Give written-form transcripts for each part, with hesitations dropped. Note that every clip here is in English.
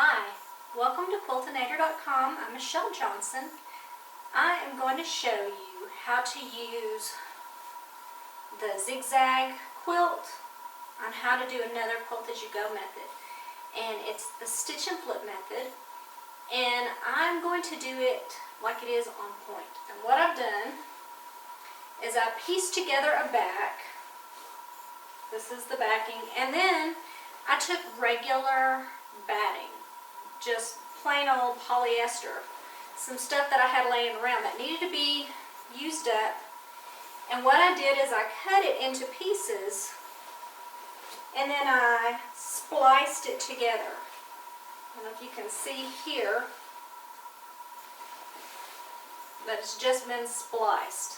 Hi, welcome to Quiltinator.com. I'm Michelle Johnson. I am going to show you how to use the zigzag quilt on how to do another quilt as you go method. And it's the stitch and flip method. And I'm going to do it like it is on point. And what I've done is I pieced together a back. This is the backing. And then I took regular batting, just plain old polyester, some stuff that I had laying around that needed to be used up. And what I did is I cut it into pieces and then I spliced it together. I don't know if you can see here that it's just been spliced.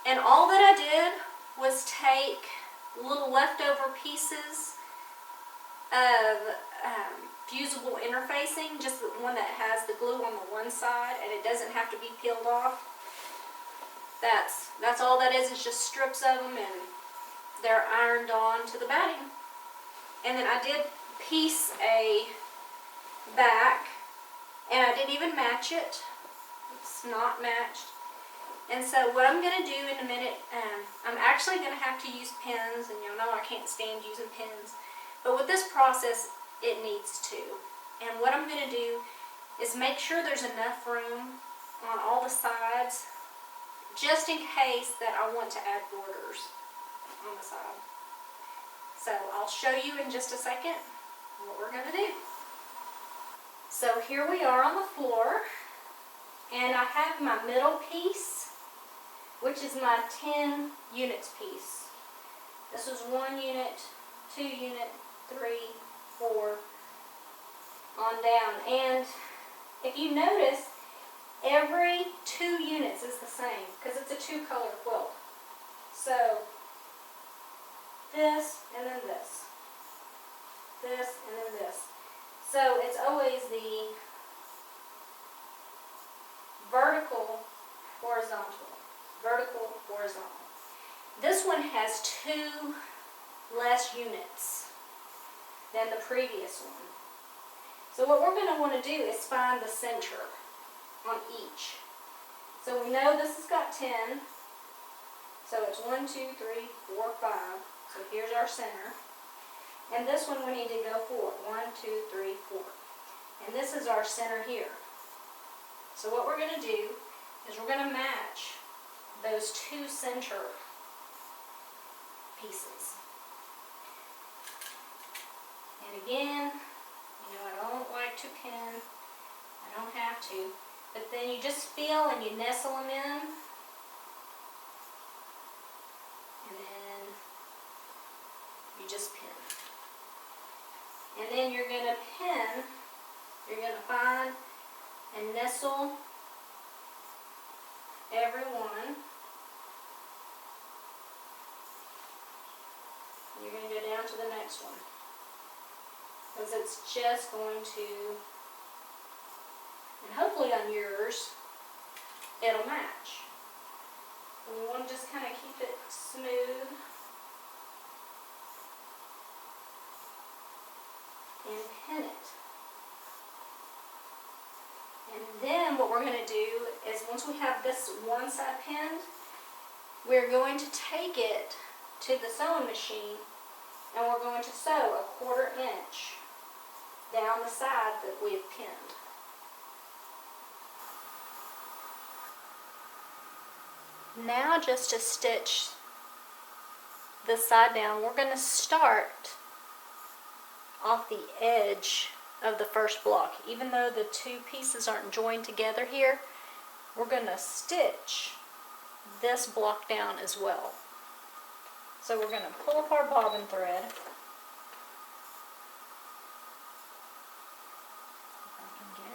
And all that I did was take little leftover pieces of fusible interfacing, just the one that has the glue on the one side and it doesn't have to be peeled off. That's all that is just strips of them, and they're ironed on to the batting. And then I did piece a back, and I didn't even match it. It's not matched. And so what I'm going to do in a minute, I'm actually going to have to use pins, and you'll know I can't stand using pins. But with this process, it needs to. And what I'm going to do is make sure there's enough room on all the sides, just in case that I want to add borders on the side. So I'll show you in just a second what we're going to do. So here we are on the floor, and I have my middle piece, which is my 10 units piece. This is 1 unit, 2 unit, 3, 4, on down. And if you notice, every 2 units is the same because it's a 2-color quilt. So this and then this, this and then this. So it's always the vertical, horizontal, vertical, horizontal. This one has 2 less units than the previous one. So what we're going to want to do is find the center on each. So we know this has got 10. So it's 1, 2, 3, 4, 5. So here's our center. And this one we need to go 4. 1, 2, 3, 4. And this is our center here. So what we're going to do is we're going to match those 2 center pieces. And again, I don't like to pin. I don't have to. But then you just feel and you nestle them in. And then you just pin. And then you're going to pin, you're going to find and nestle every one. You're going to go down to the next one, because it's just going to, and hopefully on yours, it'll match. And we want to just kind of keep it smooth and pin it. And then what we're going to do is, once we have this one side pinned, we're going to take it to the sewing machine and we're going to sew a 1/4 inch down the side that we have pinned. Now, just to stitch this side down, we're going to start off the edge of the first block. Even though the 2 pieces aren't joined together here, we're going to stitch this block down as well. So we're going to pull up our bobbin thread. If I can get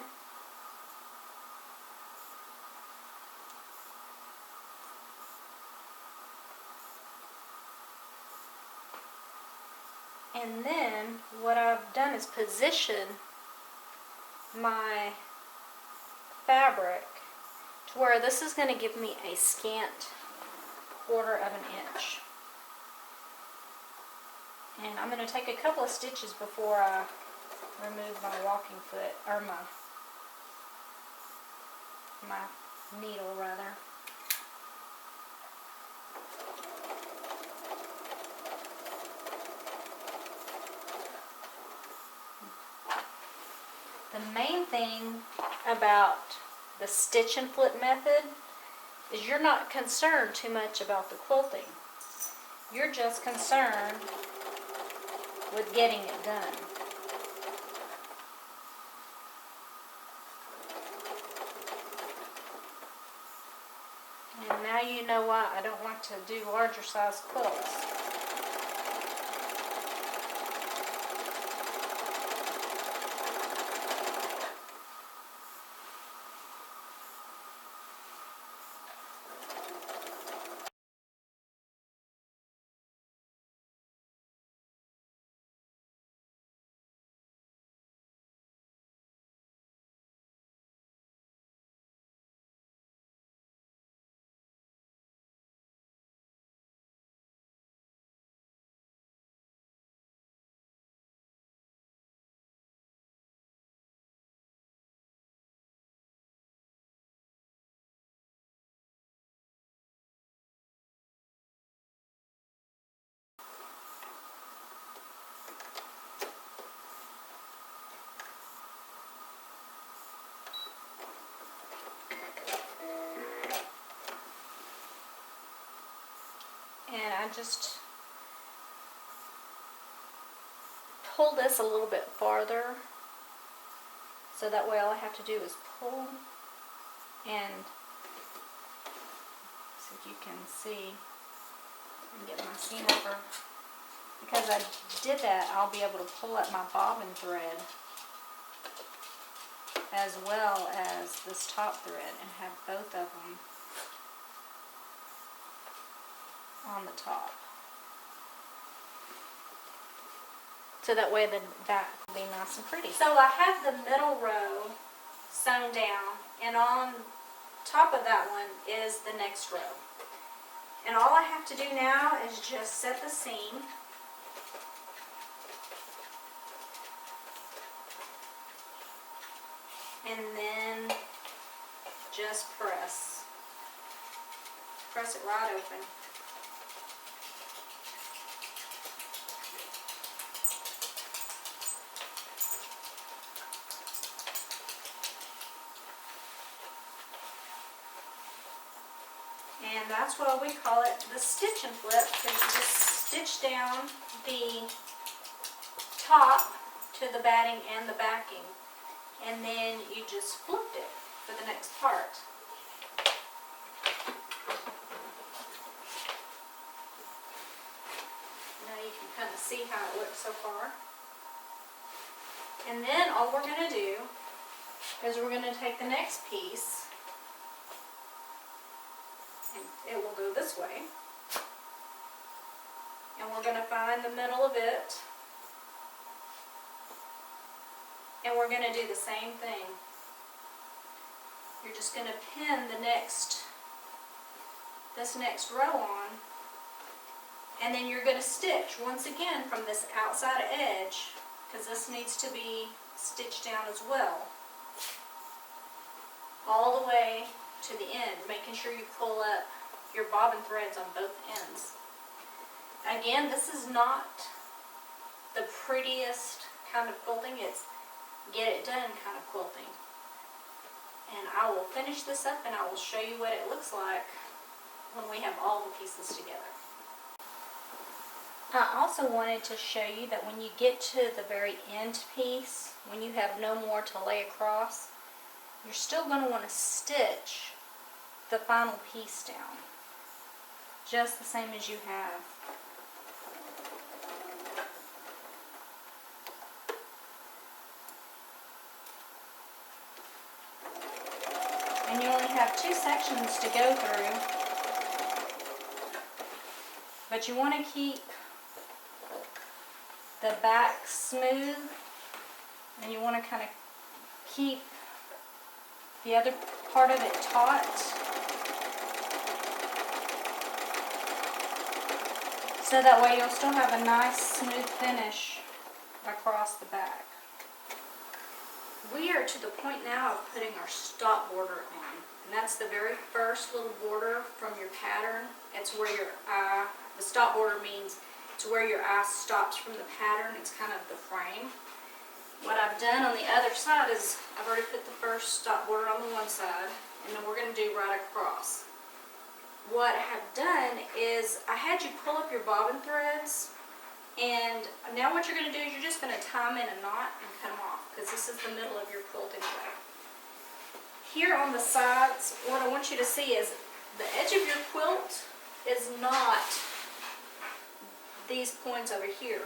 it. And then what I've done is position my fabric to where this is going to give me a scant 1/4 inch. And I'm going to take a couple of stitches before I remove my walking foot, or my needle rather. The main thing about the stitch and flip method is you're not concerned too much about the quilting. You're just concerned with getting it done. And now you know why I don't like to do larger size quilts. And I just pull this a little bit farther, so that way all I have to do is pull, and so you can see and get my seam over. Because I did that, I'll be able to pull up my bobbin thread as well as this top thread and have both of them on the top. So that way the back will be nice and pretty. So I have the middle row sewn down, and on top of that one is the next row. And all I have to do now is just set the seam. And then just press. Press it right open. And that's why we call it the stitch and flip, because you just stitch down the top to the batting and the backing, and then you just flipped it for the next part. Now you can kind of see how it looks so far. And then all we're going to do is we're going to take the next piece, and it will go this way, and we're going to find the middle of it, and we're going to do the same thing. You're just going to pin this next row on, and then you're going to stitch once again from this outside edge, because this needs to be stitched down as well, all the way to the end, making sure you pull up your bobbin threads on both ends. Again, this is not the prettiest kind of quilting, it's get it done kind of quilting. And I will finish this up and I will show you what it looks like when we have all the pieces together. I also wanted to show you that when you get to the very end piece, when you have no more to lay across, you're still going to want to stitch the final piece down, just the same as you have. And you only have 2 sections to go through, but you want to keep the back smooth, and you want to kind of keep the other part of it taut, so that way you'll still have a nice smooth finish across the back. we are to the point now of putting our stop border on. And that's the very first little border from your pattern. It's where your eye, the stop border means it's where your eye stops from the pattern. It's kind of the frame. What I've done on the other side is I've already put the first stop border on the one side, and then we're going to do right across. What I have done is I had you pull up your bobbin threads, and now what you're going to do is you're just going to tie them in a knot and cut them off, because this is the middle of your quilt anyway. Here on the sides, what I want you to see is the edge of your quilt is not these points over here.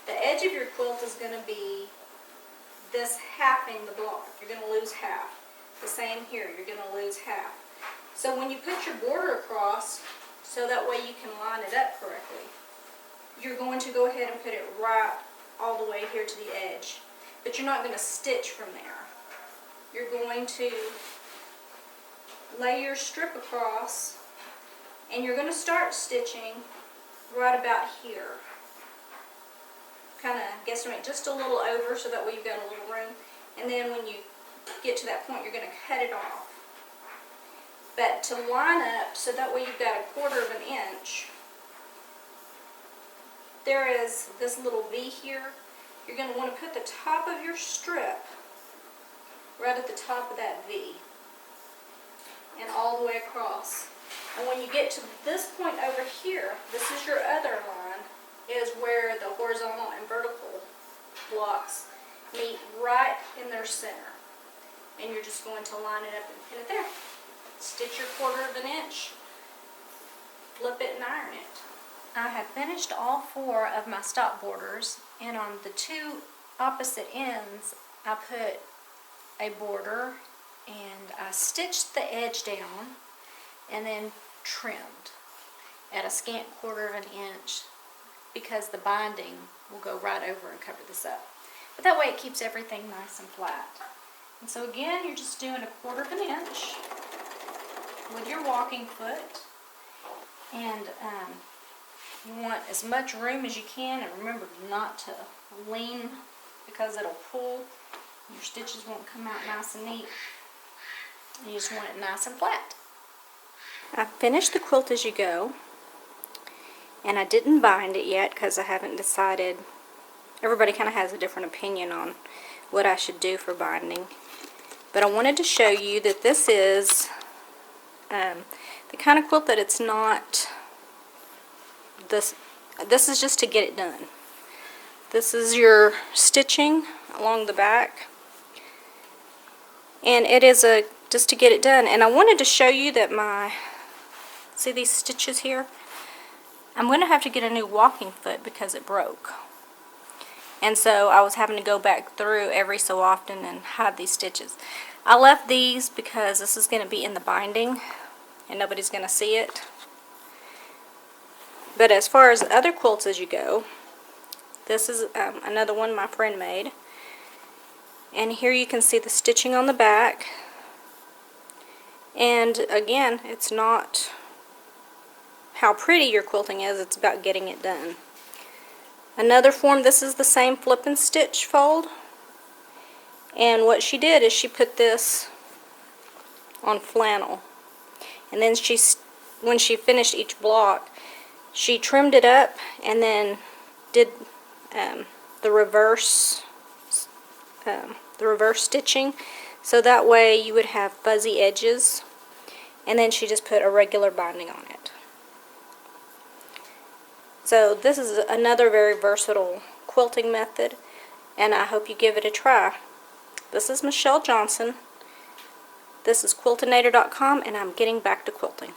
The edge of your quilt is going to be this halving the block. You're going to lose half. The same here, you're going to lose half. So when you put your border across, so that way you can line it up correctly, you're going to go ahead and put it right all the way here to the edge. But you're not going to stitch from there. You're going to lay your strip across, and you're going to start stitching right about here. Kind of guesstimate just a little over, so that way you've got a little room. And then when you get to that point, you're going to cut it off. But to line up, so that way you've got 1/4 of an inch, there is this little V here. You're going to want to put the top of your strip right at the top of that V and all the way across. And when you get to this point over here, this is your other line, is where the horizontal and vertical blocks meet right in their center. And you're just going to line it up and pin it there. Stitch your 1/4 of an inch, flip it and iron it. I have finished all 4 of my stop borders, and on the 2 opposite ends I put a border, and I stitched the edge down and then trimmed at a scant 1/4 of an inch, because the binding will go right over and cover this up. But that way it keeps everything nice and flat. And so again, you're just doing a 1/4 of an inch with your walking foot, and you want as much room as you can, and remember not to lean, because it'll pull. Your stitches won't come out nice and neat. You just want it nice and flat. I finished the quilt as you go, and I didn't bind it yet because I haven't decided. Everybody kind of has a different opinion on what I should do for binding. But I wanted to show you that this is the kind of quilt that it's not, this is just to get it done. This is your stitching along the back, and it is just to get it done. And I wanted to show you that see these stitches here? I'm going to have to get a new walking foot because it broke. And so I was having to go back through every so often and hide these stitches. I left these because this is going to be in the binding and nobody's going to see it. But as far as other quilts as you go, this is another one my friend made. And here you can see the stitching on the back. And again, it's not how pretty your quilting is, it's about getting it done. Another form, this is the same flip and stitch fold. And what she did is she put this on flannel. And then when she finished each block, she trimmed it up and then did the reverse stitching, so that way you would have fuzzy edges. And then she just put a regular binding on it. So this is another very versatile quilting method, and I hope you give it a try. This is Michelle Johnson. This is Quiltinator.com, and I'm getting back to quilting.